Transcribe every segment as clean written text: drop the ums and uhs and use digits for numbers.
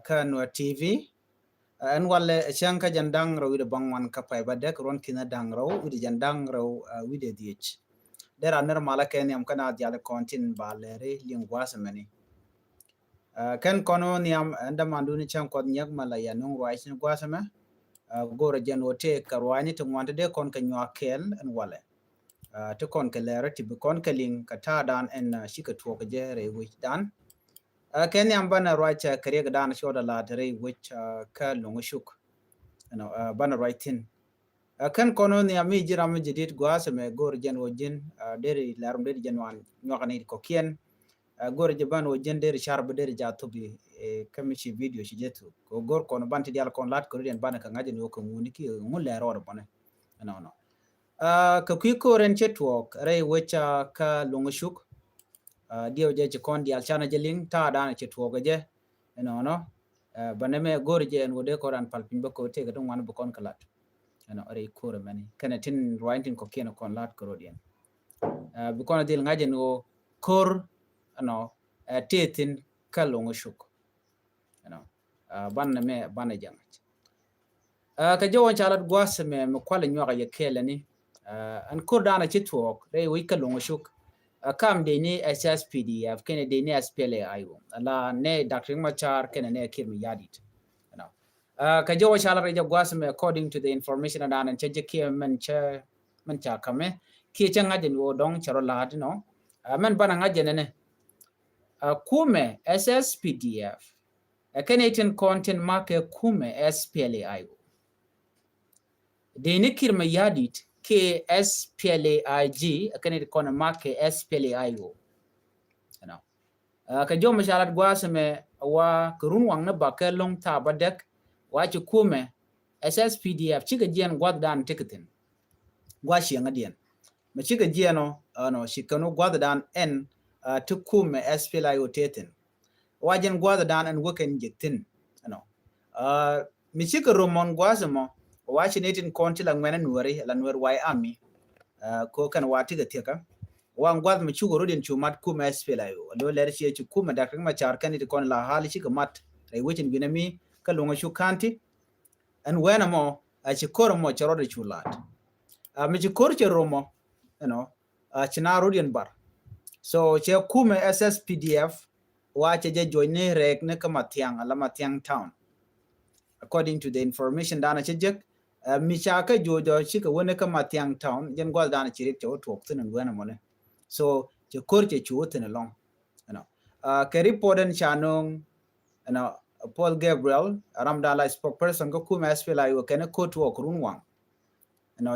kanwa TV an wale shanka jandang raw ida bangwan kapay badek ron kina dang raw ida jandang raw wide diech dera ner mala ken yam kana diale kontin balere lingwas mani ken kono niam anda manduni chan kod nyak mala ya nung wais ni gwasama gora jan wote karwani to wante de kon ka nywa kel an wale to kon ka lere ti kon ka ling ka ta dan en shika to ka jere wich dan ken yam bana racha kare ga dan shoda la dare which ka lungu shuk bana writing kan kono ni ami jiram jidit gwasame gor jan wojin deri larum deri janwan nyokani ko kien gor jaban wojin deri sharb deri jatubi kamishi video shi jetu ko gor kono banti dial kon lat ko den bana ka ngaje no ko nguni ki ngul le ro bana no ka ki ko ren chetwok re wecha ka lungu shuk dio je kon dial chana jeling ta dana chetwok je no baname gor je en wode ko ran palpin ba ko te ga don wan bu kon kalat are kore mani kana tin writing ko kena kon lat ko rodien bu kono dil ngaje no kor tetin kalongo shuk banna me banna jangat ka jawon chalat gwas me kwala nyoga ye kelani an kor dana chitwok re wi kalongo shuk kam de ni SSPDF kene de ni SPLA ayo ala ne Dr. Machar kene ne kirmi yadit ka jawo shala reja gwasme according to the information and cheje ki men cha kame ki changa den wo dong charo lad no men bana ngaje ne kume SSPDF Canadian content marke kume SPLAIO de ne kirma yadit ke SPLAIG Canadian content marke SPLAIO ka jawo shala gwasme wa kurun wang na bakelong ta badek wachi kume SSPDF chiga jian gwad dan tiketin gwa shianga dian ma chiga jiano no shikano gwad dan en to kume SPLAIO tetin wajen gwad dan en woken jektin mi chiga romon gwazamo wachi netin konti la ngwena nuari la nuar wai ami ko kan wati ga teka wan gwad mi chugo rodin chumat kume SPLAIO lo ler chi kume Dr. Machar kan it kon la hali chiga mat re wichin binami kalunga shukanti and when mo a chikoro mo charode chulat mi chikor cheromo china rodian bar so che kume SSPDF wa che je joine rek ne kamatiang ala matiang town according to the information dana chejek mi chaka jojo chika wone kamatiang town jen gol dana chirik cho tok tin and when mo ne so chikor che chuoten along ke reporten chanong Paul Gabriel Ramdala spokesperson ko kuma SPLAIO kana kotu okrunwang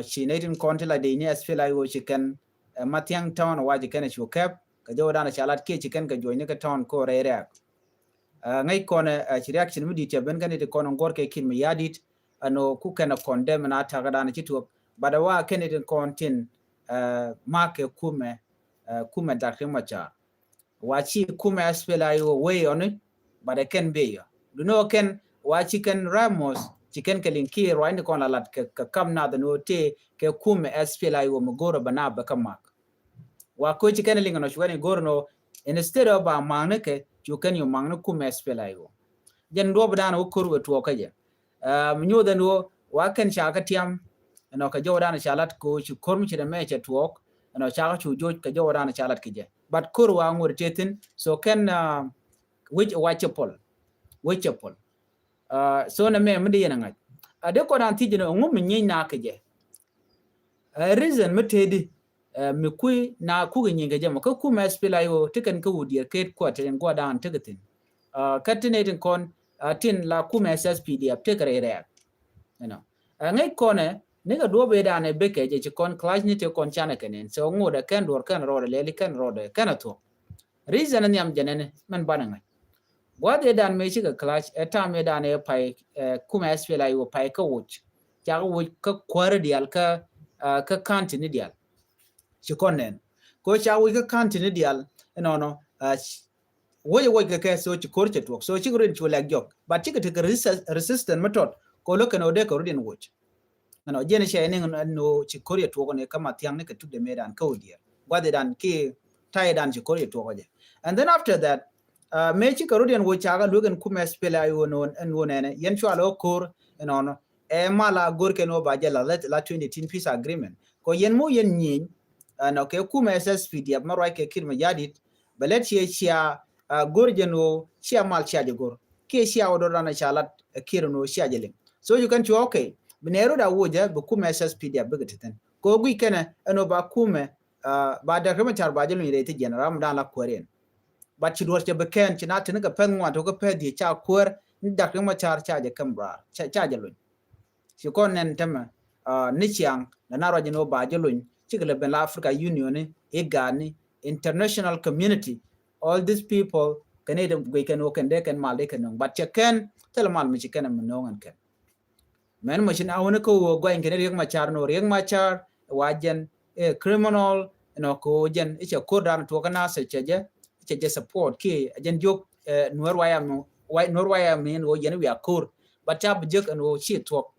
she netin kontila de ni SPLAIO chicken matiang town waji kana chukap ka jawdana chalat ke chicken ka joine ka town ko rerak ngai kona reaction mudi te ben kanite kono gorke kin mi yadit ku kana condemn na ta gadana chitu badawa kenite kontin marke kuma Dr. Machar wachi kuma SPLAIO way on it but I can be ken wa chicken Ramos chicken kelinki roinde kon lat ka kam na the no te ke kume SPLAIO mgoro bana bakamak wa ko chicken linga no shwani gorno instead of ba mangne ke chuken yo mangne kume SPLAIO jen do badana wo korwe to kaje mnyo den wo wa ken chaka tiam ka jodana chalat ko chu kormi chede meche tuok chaka chu joj ka jodana chalat kije but korwa ngur tetin so ken which watchable so na me mdi yana ngai ade ko dan tijino ngum nyi na keje reason metedi mi kui na ku nyi ngeje mo ko kuma SPLAIO tiken ko wudi ke ko ten go dan tigetin katinating kon tin la kuma SSPDF tekere re ngai kone ne ga do be dan e beke je kon clash ni te kon chana kenen so ngoda ken dor kan ro le ken ro de kan to reason ni am jenene man bananga wade dan me shiga clash eta me dan e pai kuma SPLAIO pai ka wuch ja wuch ka kwar dial ka kanti ni dial chikonen ko cha wuch ka kanti ni dial wo ka so chikor chetok so chigrin chula jok but chiga te resistant method ko lo kano de ko rin wuch jene she ne no chikor chetok ne kama tiang ne ka tudde me dan ka wudiya wade dan ki tai dan chikor chetok je and then after that mechi karodian wo chaga lugen kuma spela yo non en wonene yen chwalo kor enono e mala gorke no bajela la 2010 peace agreement ko yen mo yen nyin no ke kuma SSPDF marwa ke kirma yadit belet chia gorjeno chia mal chia jogor ke chia odora na chalat kirno chia jele so you can cho okay binero da woja bu kuma SSPDF bigeten ko gui kene eno ba kuma ba da kama char bajelo ni rete general dan la koren but ci dorte be ken ci natin ga pen wa to ga pe di cha kur ni dak ma char cha je kambra cha je ci kon nen tema ni chiang na naro je no ba je lun ci ga ben la Africa Union e gani international community all these people canada go ken o ken de ken mal de ken but che ken tel mal mi ci ken am no ngan ken men mo chin awon ko go en ken riek ma char no riek ma char wajen criminal no ko jen e che ko dan to kana se che je support ke jen jok nor waya men o yen wi akur but tab jek an o chi talk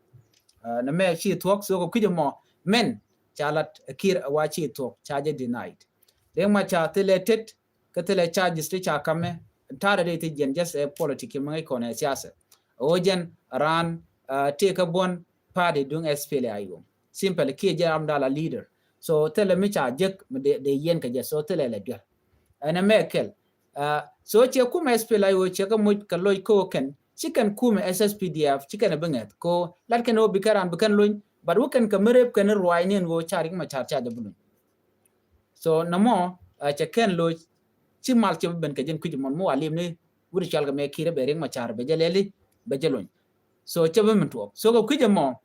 na me chi talk so ko kujmo men chalat kir wa chi talk charge denied dem ma cha teleted ka tele charges te cha kame tare de te jen just a politics mai ko na siasa o jen ran take a bon party dung SPLA ayo simple ke je am dala leader so tele mi cha jek de yen ka je so tele le dia ana mekel so che kuma SPLA yo che ka moj ka loy ko ken chicken kuma SSPDF chicken benget ko lat ken o bikaran bikan loy but wo ken ka merep ken rwai nen wo charik ma char cha de bulun so namo che ken loy chi mal che ben ka jen ku mon mo alim ni wuri chal ga me kire be ring ma char be jeleli be jelon so che be mentu so ko ku mo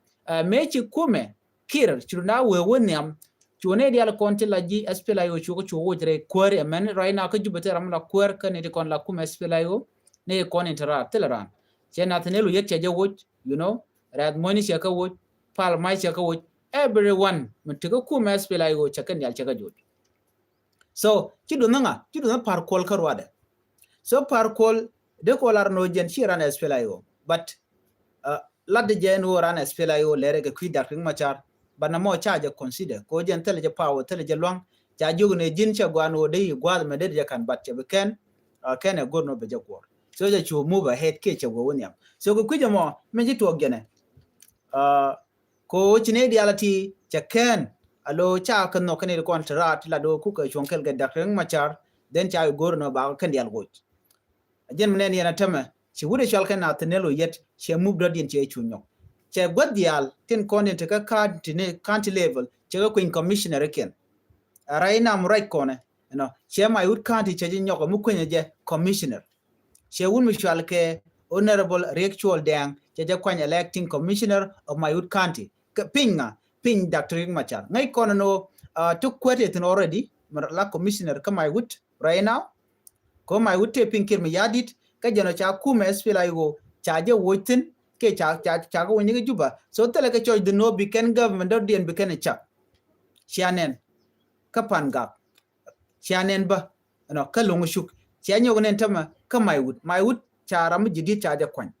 me chi kuma kire chuna we woniam chune dial konti la ji SPLA yo chuko chuo jere kware men right now ka jubete ram la kware ka ne kon la kuma SPLA yo ne kon intera teleran che na tenelu yet che wo you know rad money che ka wo pal mai che ka wo everyone mutiko kuma SPLA yo che kan yal che ka jot so chidu na par kol karwade so par kol de kolar no jen chiran SPLA yo but ladde jen wo ran SPLA yo lere ga kuidar king machar bana mo charge consider ko jen tele je power tele je long ja jogne jin che gwano de gwal me de je kan batte be ken ken e gorno be je gwor so je chu move ahead ke che go wonya so ko kuje mo me ji to gene ko chine dialati che ken alo cha kan no kan contract la do ku ka chonkel ga dakeng machar den cha gorno ba kan dial go jen menen yana tama ci wude chal kan na tenelo yet che move do din che chunyo che gwadial tin konen te ka county level che ko in commissioner ken raina am right kone no che my wood county che nyoko mu kwenye je commissioner che wun mi chal ke honorable Rachel Dang che je kwanya electing commissioner of my wood county ping Dr. Machar ngai kono no to kwete tin already la commissioner ka my wood right now ko my wood te ping kirmi yadit ka jeno cha kuma SPLA yo cha je wotin ke cha ko woni juba so tele ke choy the no biken government do dien biken cha chanen kapan gap chanen ba no kalungu shuk chanyo nen tama ka my wood cha ram jidi cha ja kwan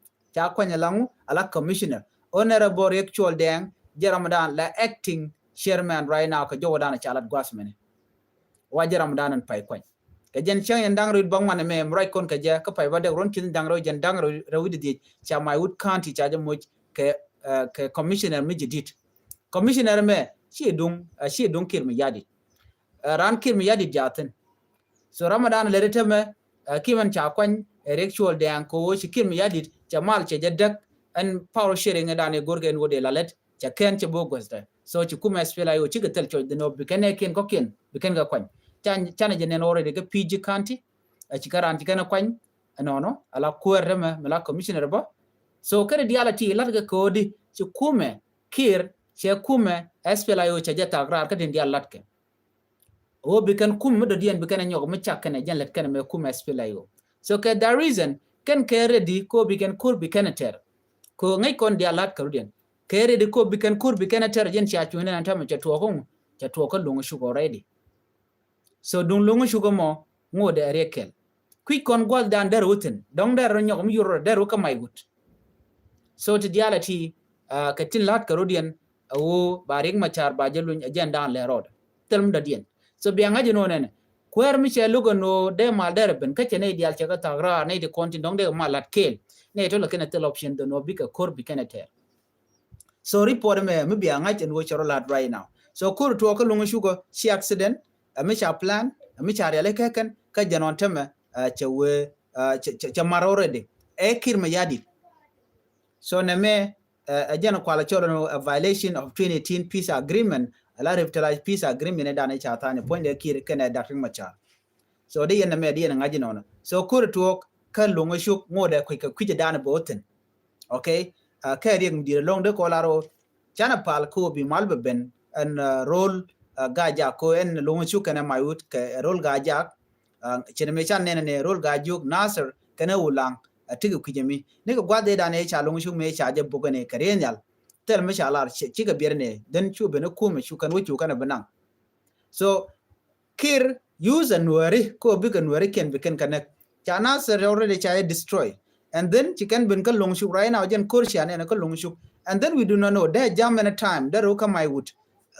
langu ala commissioner honorable Rachel Dang jeramadan la acting chairman right now ka jodan cha lat gwasmene wa jeramadan an pai kwan ka jen chang en dang rid bang man me mrai kon ka ja ka pai ba de ron kin dang ro jen dang ro rawidi di cha my wood county cha mo ke commissioner mi jidit commissioner me shi dung kir mi yadi ran kir mi yadi jaten so ramadan le reteme kiman cha kwan Rachel Dang ko shi kir mi yadi jamal che jadak an power sharing dane gorgen wode lalet cha ken che bogosda so chi kuma SPLA yo chi gatel cho de no bikene ken ko ken biken ga kwan chana jenen already ga PG county chi karanti kana kwan no ala kuer me la commissioner ba so kada dialati lat ga kodi chi kuma kir che kuma SPLA yo cha jata grar ka din dialat ke o biken kum do dien biken nyog me chakene jen let kana me kuma SPLA yo so ka the reason ken ke ready ko biken kur biken ter ko ngai kon dialat ka rudien ke ready ko biken kur biken ter jen cha chune nan tam cha to ko lungu shugo already so dung lungu shugo mo ngode rekel qui kon gol dan der wutin dong der nyog mi yuro der ka mai gut so to dialati ka tin lat ka rudien o baring machar ba jelun agenda le road telm da dien so bianga jeno nene kwer mi che lugo no de mal der ben ka chene dial che ka tagra ne de konti dong de malat kel ne to lokene tel option do no bika kor bikene ter so report me mi bia ngai chen wo choro lat right now so kur to ko lungu shugo si accident mi cha plan mi cha rele keken ka janon teme che we che marore de e kir me yadi so ne me ajana kwala choro a violation of 2018 peace agreement ala revitalized peace agreement ne dane cha tane point de kir kene dakin macha so de yena me de yena ngaji nono so kur to ka lungu shuk ngode ku ka kwije dane boten okay ka rieng dir long de kolaro chana pal ko bi malbe ben an role gaja ko en lungu shuk kana mayut ka role gaja chene me chan ne role gajuk nasir kana ulang tigi kujemi ne ko gwade dane cha lungu shuk me cha je bugane karenyal tel me cha lar chi ga bierne den chu be ne ku me shukan wuchu kana banang so kir use and worry ko big and worry can become connect chana sir already cha destroy and then chicken bin ka long shuk right now jen kursian ne ka long shuk and then we do not know that jam in a time that roka my wood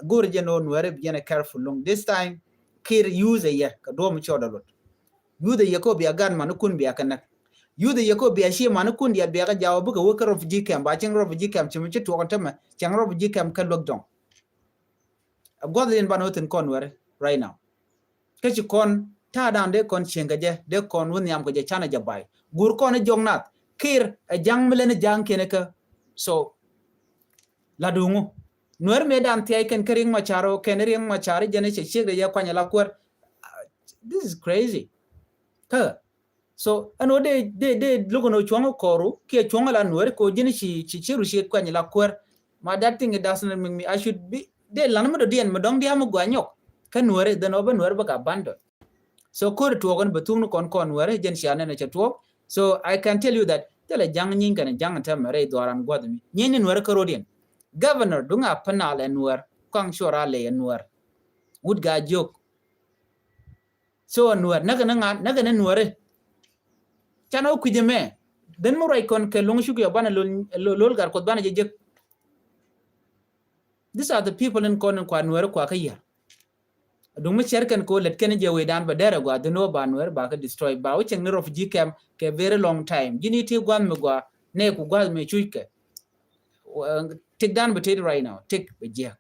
gur je no worry be careful long this time kir use a year ka do mu choda lot use the yako be agan man kun be connect use the yako be shi man kun dia be ga jawo bu ka worker of gcam ba chen of gcam chim chi to ta ma chen of gcam ka lockdown god in banoten kon worry right now kachi kon ta dan de kon chenga je de kon won yam ko je chana jabai gur kon jongnat kir a jang melen jang kene ka so ladungu nuer me dan tay ken kering macharo ken ring machari jene che chigre ya kwanya la kwar this is crazy ka so ano de lugono chongo koru ke chongo la nuer ko jene chi chiru shi kwanya la kwar ma that thing it doesn't make me I should be de lanama do dien madong dia mo gwanyok kan nuer de no ba nuer ba ka bando so ko to gon batung kon nuer jen shiane ne chatwo so I can tell you that tele jang nyin kan jang ta mere doran godmi nyen nuer ko rodien governor dunga panal nuer kang shora le nuer would ga jok so nuer naga nuer chano kujeme den mo rai kon ke long shuku bana lol gar ko bana je these are the people in kon kwa nuer kwa kaya dung mi cherken ko let ken je we dan ba dere gwa no ba nuer ba ka destroy ba o cheng of gcam ke very long time gini ti gwan me gwa ne ku gwa me chuike tik dan ba right now tik be je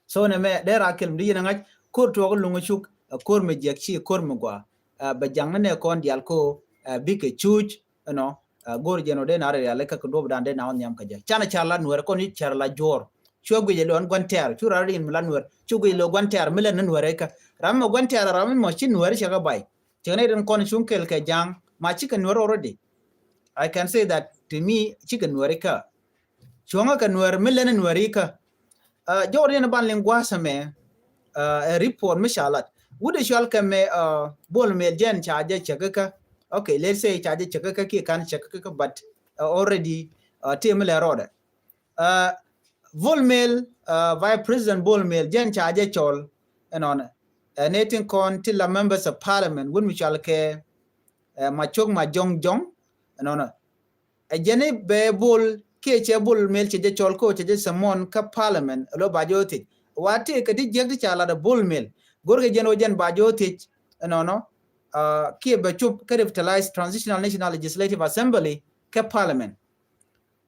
so ne me dere akel ndi na ngaj ko to ko lungu chuk ko me je chi ko me gwa ba jang ne kon dial ko bi ke chuch no gor je no de na re ale ka do dan de na on yam ka je chana charla nuer ko ni charla jor chogu ye lon gwanter chura rin mlanwer chogu lo gwanter milen nuere ka ram gwanter ram mo chin nuere chaga bai chene ren kon chunkel ke jang ma chicken nuere already I can say that to me chicken nuere ka chonga ka nuere milen nuere ka jordan ban lingwa same a report mishalat would shall ka me bol me jen chaje chaka okay let's say chaje chaka ki kan chaka but already temele roda Volmel, Vice President Volmel, Jen Chaje Chol, and on a nating con till the members of parliament, when we shall care, Machok Majong Jong, and on a Jenny Bear Bull, Kache Bull Mel Chaje Chol coach, Samon Cap Parliament, a low bajotich. What take a diject chala the Bull Mill, Gorga Genojan bajotich, and on Kia Bachup Revitalized Transitional National Legislative Assembly, Cap Parliament.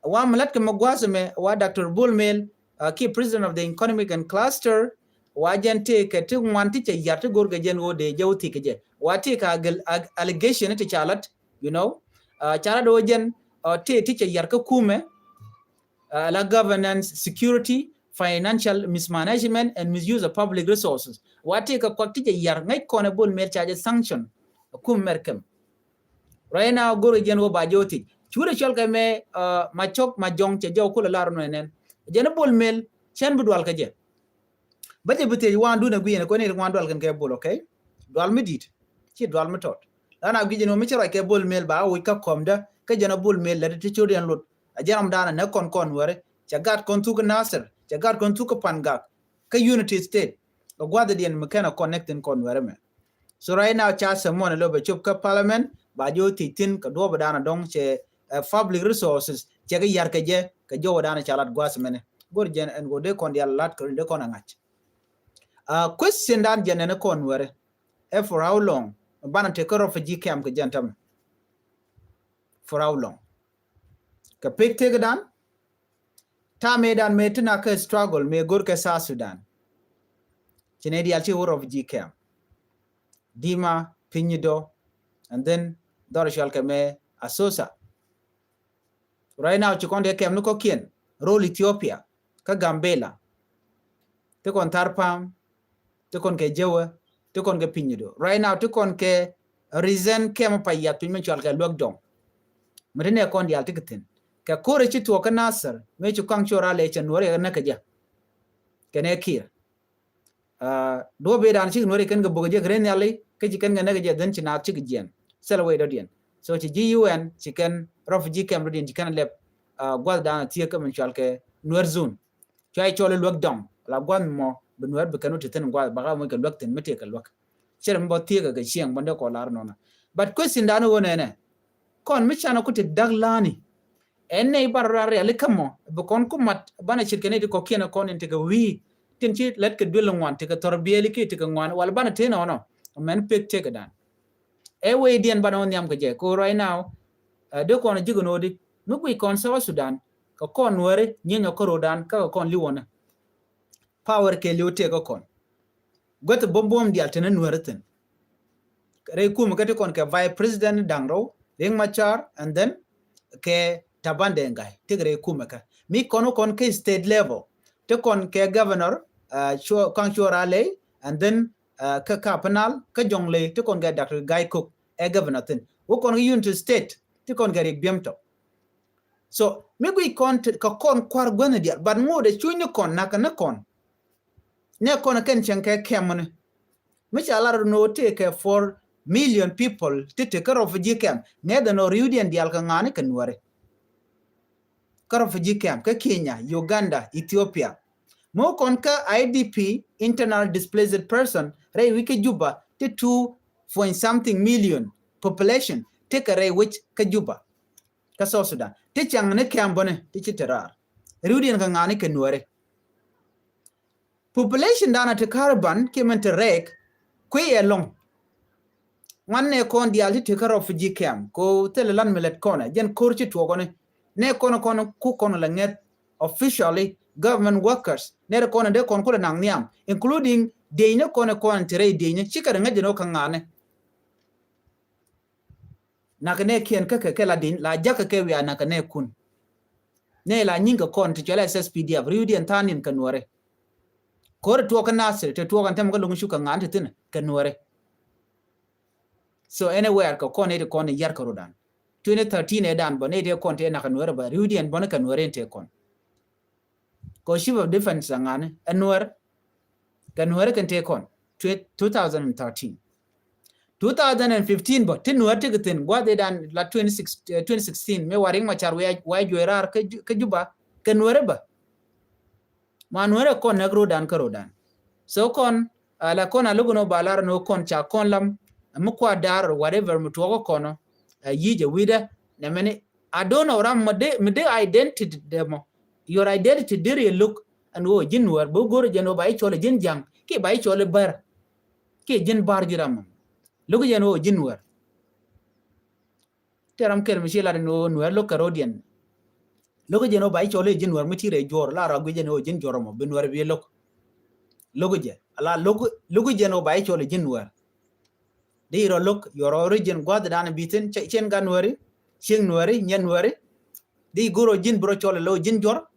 Wa malatka magwasame wa Dr. Bullmel key president of the economic and cluster wa jante ke tu wanti che yartu gorga jen wo de jawti ke je wa te ka allegation te chalat you know chala do jen te che yar ka kume la governance security financial mismanagement and misuse of public resources wa te ka kwati che yar ngai kone Bullmel charge sanction kum merkem right now gorga jen wo ba jawti chure chol ka me machok majong che jaw kula lar no enen jena Bullmel chen budwal ka je baje bute wandu na guyene ko ne wandu kan ke bol okay dwal medit ci dwal metot dana gije no mi chira ke Bullmel ba wi ka komda ka jena Bullmel la te chodian lut ajam dana na kon wore cha gat kon tu ka nasir cha gat kon tu ka panga ka unity state go gwada dien mekana connecting kon wore me so right now cha samon lo be chup ka parliament ba jo titin ka do ba dana dong che public resources che ga yar ka je ka jo dana chalat gwas mene gor jen en go de kon dia lat ko de kon angach question dan jen ne kon wore for how long bana take care of refugee camp ke jantam for how long ka pek te dan ta me dan me tina ka struggle me gor ka South Sudan chine di alchi wor refugee camp Dima Pinyido and then Dorashal me Asosa right now chikonde kem nuko kien role Ethiopia ka Gambela te kon Tarpam te kon ke Jewe te kon ke Pinyido right now te kon ke reason kem pa ya pin me chal ke lockdown mene kon dial tiketin ka kore chi to ka Nasser me chu kang chora le chen wore na ka ja kene kir do be dan chi nore ken ga boge gren yali ke chi ken ga na ga den chi na chi gen selwe do dien so chi GUN chi ken refugee camp do dien chi kan lep gwal dan tie ka men chal ke nuer zone chai chole lockdown la gwan mo be nuer be kanu teten gwal ba ga mo ke lockten mete ka lok chere mbo tie ga chieng bonde ko lar nona but question dan wona ne kon mi chana ko te daglani enne barare ale kamo be kon ko mat bana chirkene ko kiena kon inte ga wi tin chi let ke dwel ngwan te ka torbiyeli ke te ka ngwan wal bana te no men pek te ka dan e we dien bana on yam ga je ko right now de kon jigo no di no ko kon South Sudan ka kon wore nyenyo ko rodan ka kon liwona power ke liwote ka kon goto bombom di altene nuerten re kum ka te kon ke vice president dangro Ring Machar and then ke tabande ngai tigre kumaka mi kono kon ke state level te kon ke governor kang chorale and then ka panal ka jongle te kon ga Dr. Guy Cook e governor tin wo kon unit state te kon ga rik biemto so mi gui kon ka kon kwar gwana dia but ngode chunyu kon naka na kon ne kon ken chenke kemone mi chala no take 4 million people to take care of refugee camp nether no Rudian dial ka ngani kanware ka refugee camp ka Kenya Uganda Ethiopia mo kon ka IDP internal displaced person ray wiki Juba to 2 million population take a which ka Juba ka South Sudan te chang ne camp bone te chiterar Rudian ka ngani kanware population dana te caravan kemen te rek kwe long One kon dial to care of refugee camp ko telelan millet kona jen kurchi tuogone ne kono ku kono langet officially government workers ne kono de kon kula nang niam including deine kono tere deine chikara ngaje no kangane nakane kien ka la din la jaka ke wi nakane kun ne la nyinga kon to jela SSPDF Rudian tanin kanware kor to kana sir te to kan tem ga lungu shuka ngante tin kanware so anywhere ka kon ede kon yar karodan 2013 edan bone de kon te na kanware ba Rudian bone kanware te kon ko chief of defense ngane anwar kanware kan te kon 2013 2015 but tin wate gaten gwade dan la 2016 me waring machar wa joerar ka Juba kanware ba manware kon nagro dan karodan so kon ala kon alugo balar no kon cha kon lam mukwa dar or whatever mutoko kono yije wida na many I don't know ram made identity demo your identity diri look and wo jinwar bo goro jeno bai chole jin jang ke bai chole bar ke jin bar jiram look jeno jinwar teram ker mishila no nuer lo karodian look jeno bai chole jinwar mutire jor la ra gujeno jin joromo binwar bi look je ala look jeno bai chole jinwar they look your origin god dan bitin chen ganwari ching nwari nyen nwari they goro jin bro chole lo jin jor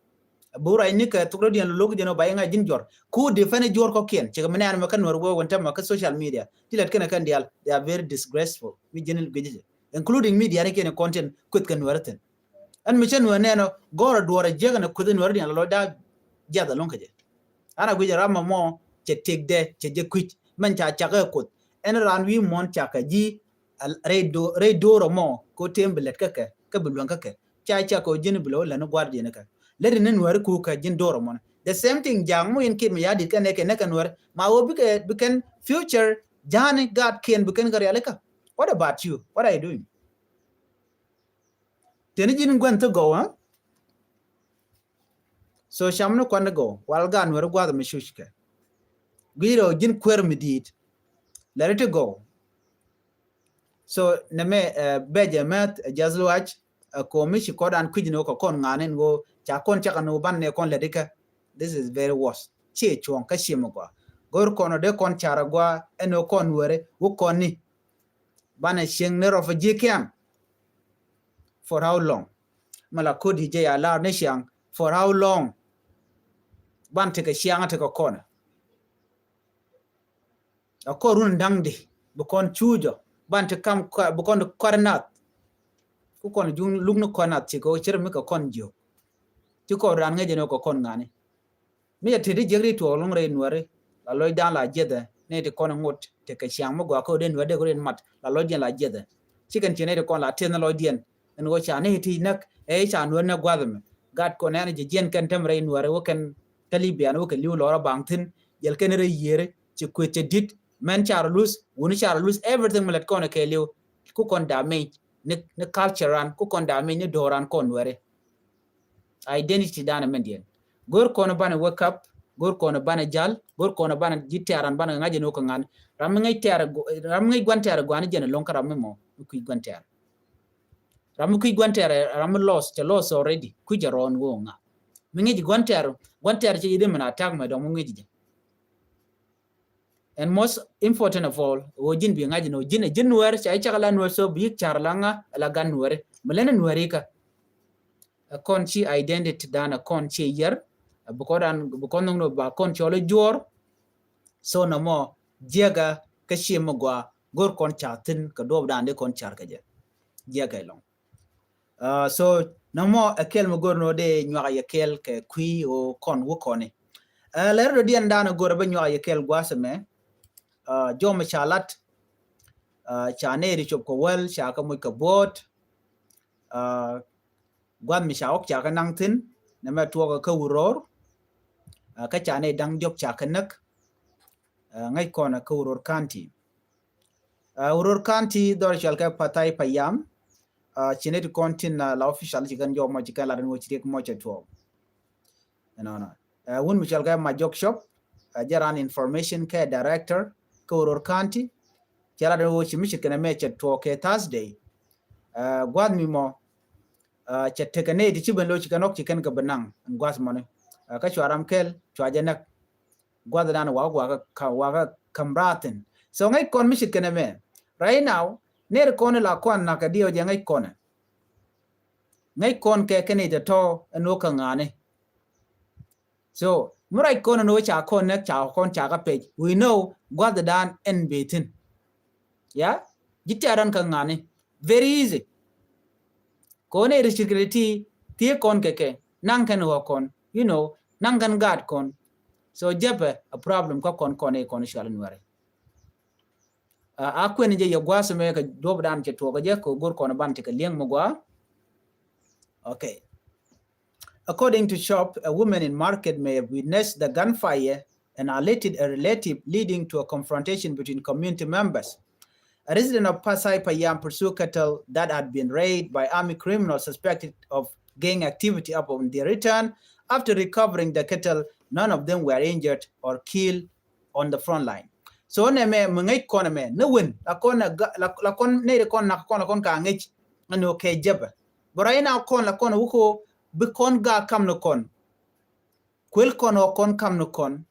bura ni ka tukrodian logo jeno bayanga jin jor ku defene jor ko ken che mena an makan wargo wonta maka social media tilat kana kan dial they are very disgraceful we general gejje including media ne ken content kut kan warten an mi chen wane no goro duore jega na kudin wardi an lo da jada lonka je ana guje rama mo che tegde che je kwit man cha cha ka kut en ran wi mon chaka ji re do mo ko tembelet ka bulwan kake cha ko jin bulo la no guardi ne ka le nen war ku ka jin do mon the same thing jang mo en kid mi yadi kan ne kan war ma wo bi kan future jani god ken bi kan gar yaleka what about you what are you doing teni jin gwan to go huh? So shamno kwanda go wal gan war gwa mi shushke giro jin kwer mi dit let it go. So neme beje met jazluach ko mishi kodan kujino ko kon nganen go cha kon chaka no ban ne kon ledika. This is very worse. Che chuon ka shimo kwa. Gor kono de kon chara gwa eno kon were wo konni bana sheng ne rofa jikiam. For how long? Mala kodi je ya la ne shang for how long? Ban teke shianga teke kona. A korun dangdi bukon chujo ban te kam bukon kornat ku kon jung lugno kornat chiko chirmi ka kon jo chiko ran ngeje no ko kon ngane mi tedi jegri to long re nware la loy dan la jeda ne te kon ngot te ka shiang mo go ko den wade ko den mat la loy den la jeda chicken chene de kon la ten loy den en go cha ne ti nak e cha no na gwadme gat ko ne je jen kan tem re nware wo kan talibian wo kan liu lora bangtin yel ken re yere ci ko te dit men charlus woni charlus everything melet kon ke liu ku kon damage ne culture ran ku kon damage ne doran kon were identity dana mendien gor kono bana wake up gor kono bana jal gor kono bana jitaran bana ngaje no ko ngan ram ngay gwantara gwana jene lonka ram mo ku gwantara ram lost already ku jaron wo nga mi ngi gwantara ci yide mana tag ma do mo ngi. And most important of all, wojin bi ngaji no jin nuwer cha chakala nuwer so bi charlanga la gan nuwer melena nuwerika kon chi identity dana kon chi yer bukon no ba kon chole jor so no mo jega ka shimo gwa gor kon chatin ka dob dande kon char ka je jega long so no mo akel mo gor no de nywa yakel ke kui o kon wo kone ler do dien dana gor ba nywa yakel gwa seme jom chalat chane ri chop ko wel cha ka muy ka bot gwan mi cha ok cha ka nang tin na ma tuo ka uror ka chane dang job cha ka nak ngai kona ka uror kanti dor chal ka patai payam chine to kontin la official chi kan jom ma chi kan la no chi mo cha tuo no won mi chal ka ma jok shop jaran information ka director Koror County, Chala de Wochi Michigan Mecha Toke Thursday. Guad Mimo, Chatekane, the Chiban Lochikanok Chicken Gabanang, and Guasmone, Kachuaram Kel, Chuajanak, Guadadan Waga Cambratin. So I con Michigan me. Right now, near corner la con Nakadio Jangai corner. Nay con Kekane the to and Okangane. So, Murai con no cha con neck cha con chaga page. We know what the dan and beaten. Yeah? Jitaran kangani. Very easy. Kone security, tia con keke, nankan wakon, you know, nankan guard con. So jepe a problem con shalan ware. Akwen je yagwas make a dob dan chetoga jako gur con a bantic a liang mogwa. Okay. According to Shop, a woman in market may have witnessed the gunfire and alerted a relative, leading to a confrontation between community members. A resident of Pasai Payam pursued cattle that had been raided by army criminals suspected of gang activity upon their return. After recovering the cattle, none of them were injured or killed on the front line. So ne me mungai kona me no win la kon ne kon na kon ka ngich no ke jeba. But right now kon la kon wuko Bikon ga kam no kon. Kwel kon o kon kam no kon.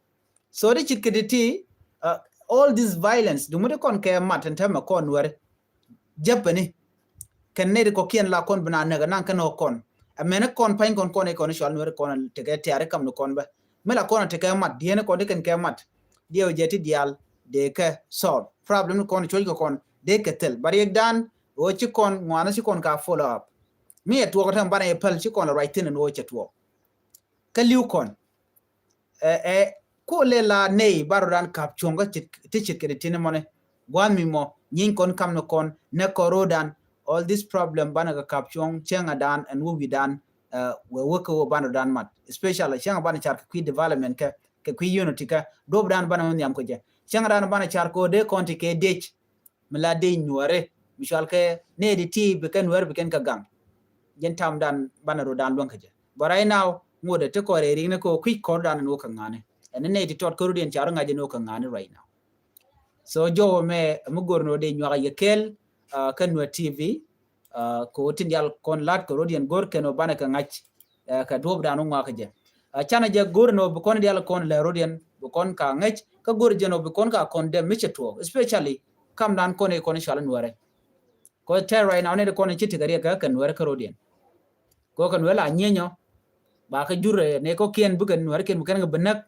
So the chikiditi, all this violence, the mother kon ke mat and tema kon were Japanese. Can ne ko kien la kon bana naga nan kan o kon. A mena kon pain kon e kon shal were kon te ke tiare kam no kon ba. Mela kon te ke mat diene kon de kan ke mat. Dio jeti dial de ke solve. Problem kon choi ko kon de ke tel. Bari ek dan o chi kon ngwana chi kon ka follow up. Me at work time bana epel chi kon right in and watch at work. Kaliu kon ko le la nei barodan kap chonga tichit ke tin money gwan mi mo nyin kon kam no kon ne ko rodan all this problem bana ka kap chong chenga dan and we dan we work wo bana dan mat especially chenga bana char ki development ke ki unity ka do dan bana nyam ko je chenga dan bana char ko de konti ke dech mala de nyore misal ke ne di ti be kan wer be kan ka gang yen tam dan bana ro dan lon ka je but right now ngode te ko re ring ne ko quick ko dan no ka ngane and ne ti tot ko rudien char ngaje no ka ngane right now so jo me mugorno de nywa yekel kanwa TV ko tindial kon lat ko rodian gor keno bana ka ngach ka dob danu ngwa ka je chana je gorno bu kon dial kon le rodian bu kon ka ngach ka gor jeno bu kon ka kon de micheto especially kam dan kon e kon shalan ware ko ter right now ne kon chiti gari ka kan ware ka rodian ko kan wala nyenyo ba ka jure ne ko kien bu kan ware ken bu kan benak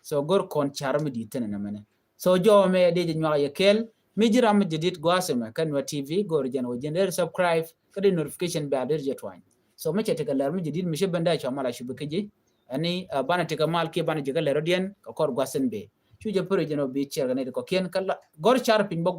so gor kon charmi di tene na mane so jo me de nywa yekel mi jiram jidit gwasema kanwa TV gor jan wajender subscribe kadi notification ba der jetwan so me chete galar mi jidit mi shebanda cha mala shibikeji ani bana tika mal ke bana jiga lerodian ko kor gwasen be chuje pore jeno be cher ne ko ken kala gor char pin bo